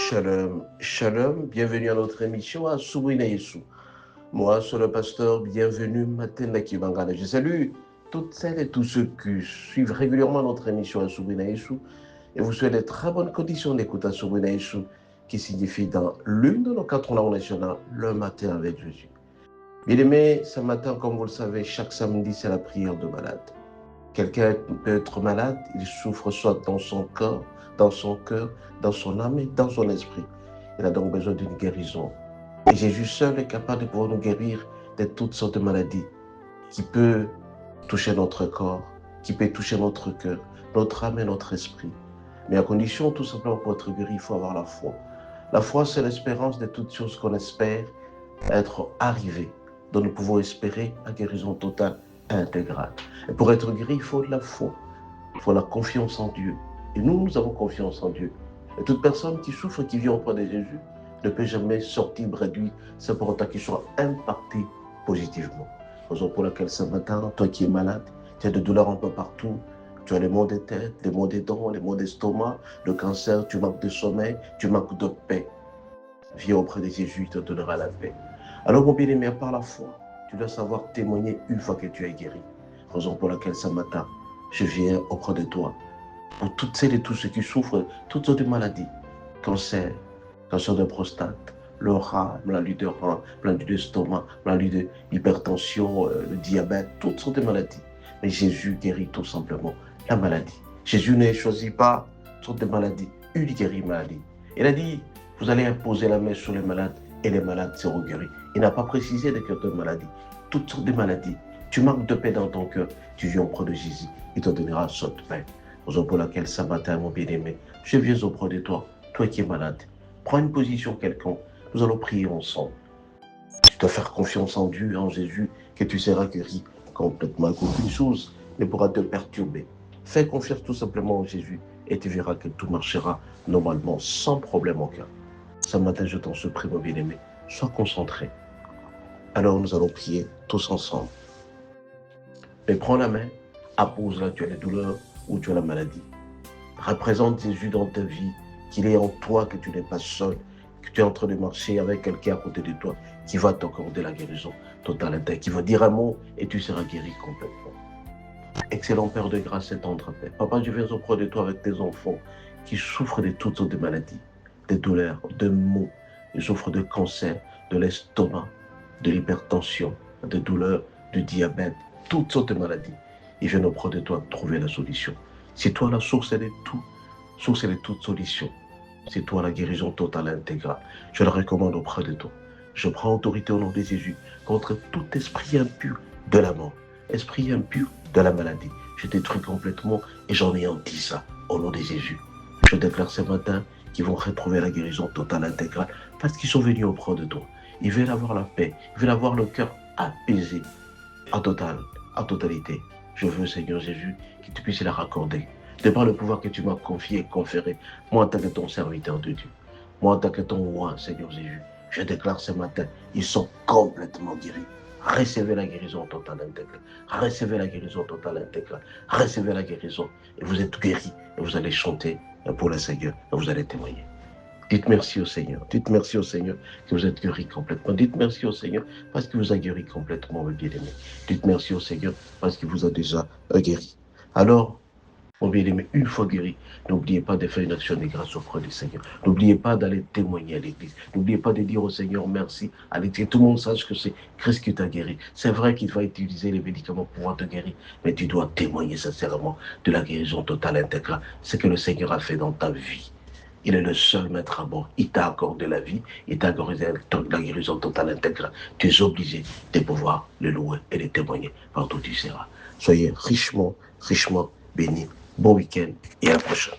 Shalom, shalom, bienvenue à notre émission à Sourina Yesu. Moi, c'est le pasteur, bienvenue matin à Kibangala. Je salue toutes celles et tous ceux qui suivent régulièrement notre émission à Sourina Yesu et vous souhaite de très bonnes conditions d'écoute à Sourina Yesu qui signifie dans l'une de nos 4 langues nationales, le matin avec Jésus. Bien aimés, ce matin, comme vous le savez, chaque samedi, c'est la prière de malade. Quelqu'un peut être malade, il souffre soit dans son corps, dans son âme et dans son esprit. Il a donc besoin d'une guérison. Et Jésus seul est capable de pouvoir nous guérir de toutes sortes de maladies qui peuvent toucher notre corps, qui peut toucher notre cœur, notre âme et notre esprit. Mais à condition, tout simplement, pour être guéri, il faut avoir la foi. La foi, c'est l'espérance de toutes choses qu'on espère être arrivées, dont nous pouvons espérer la guérison totale et intégrale. Et pour être guéri, il faut de la foi, il faut la confiance en Dieu. Et nous avons confiance en Dieu. Et toute personne qui souffre et qui vit auprès de Jésus ne peut jamais sortir réduit, c'est pour autant qu'il soit impacté positivement. Raison pour laquelle ce matin, toi qui es malade, tu as des douleurs un peu partout, tu as les maux de tête, les maux des dents, les maux d'estomac, le cancer, tu manques de sommeil, tu manques de paix. Viens auprès de Jésus, il te donnera la paix. Alors mon bien-aimé, par la foi, tu dois savoir témoigner une fois que tu es guéri. Raison pour laquelle ce matin, je viens auprès de toi. Pour toutes celles et tous ceux qui souffrent, toutes sortes de maladies, cancer de prostate, le rein, maladie de rein, maladie d'estomac, maladie de l'hypertension, le diabète, toutes sortes de maladies. Mais Jésus guérit tout simplement la maladie. Jésus ne choisit pas toutes sortes de maladies, il guérit la maladie. Il a dit, vous allez imposer la main sur les malades et les malades seront guéris. Il n'a pas précisé de quelle maladie, toutes sortes de maladies. Tu manques de paix dans ton cœur, tu viens auprès de Jésus, il te donnera cette paix. Raison pour laquelle ce matin, mon bien-aimé, je viens auprès de toi, toi qui es malade. Prends une position quelconque, nous allons prier ensemble. Tu dois faire confiance en Dieu, en Jésus, que tu seras guéri complètement, qu'aucune chose ne pourra te perturber. Fais confiance tout simplement en Jésus et tu verras que tout marchera normalement, sans problème aucun. Ce matin, je t'en supplie, mon bien-aimé, sois concentré. Alors nous allons prier tous ensemble. Mais prends la main, appose-la, tu as les douleurs ou tu as la maladie. Représente Jésus dans ta vie, qu'il est en toi, que tu n'es pas seul, que tu es en train de marcher avec quelqu'un à côté de toi qui va t'accorder la guérison totale, qui va dire un mot et tu seras guéri complètement. Excellent Père de grâce et tendre Père. Papa, je viens auprès de toi avec tes enfants qui souffrent de toutes sortes de maladies, de douleurs, de maux. Ils souffrent de cancer, de l'estomac, de l'hypertension, de douleurs, du diabète, toutes sortes de maladies. Ils viennent auprès de toi trouver la solution. C'est toi la source de tout, source de toute solution. C'est toi la guérison totale et intégrale. Je la recommande auprès de toi. Je prends autorité au nom de Jésus contre tout esprit impur de la mort, esprit impur de la maladie. Je détruis complètement et j'en ai anti ça au nom de Jésus. Je déclare ce matin qu'ils vont retrouver la guérison totale et intégrale parce qu'ils sont venus auprès de toi. Ils veulent avoir la paix, ils veulent avoir le cœur apaisé en totalité. Je veux, Seigneur Jésus, que tu puisses la raccorder. De par le pouvoir que tu m'as confié et conféré, moi en tant que ton serviteur de Dieu, moi en tant que ton roi, Seigneur Jésus, je déclare ce matin, ils sont complètement guéris. Recevez la guérison totale intégrale. Recevez la guérison totale intégrale. Recevez la guérison. Et vous êtes guéris. Et vous allez chanter pour le Seigneur. Et vous allez témoigner. Dites merci au Seigneur. Dites merci au Seigneur que vous êtes guéri complètement. Dites merci au Seigneur parce qu'il vous a guéri complètement, mes bien-aimés. Dites merci au Seigneur parce qu'il vous a déjà guéri. Alors, mon bien-aimé, une fois guéri, n'oubliez pas de faire une action de grâce auprès du Seigneur. N'oubliez pas d'aller témoigner à l'église. N'oubliez pas de dire au Seigneur merci à l'église. Que tout le monde sache que c'est Christ qui t'a guéri. C'est vrai qu'il va utiliser les médicaments pour pouvoir te guérir, mais tu dois témoigner sincèrement de la guérison totale intégrale. Ce que le Seigneur a fait dans ta vie. Il est le seul maître à bord. Il t'a accordé la vie, il t'a accordé la guérison totale intégrale. Tu es obligé de pouvoir le louer et le témoigner partout où tu seras. Soyez richement bénis. Bon week-end et à la prochaine.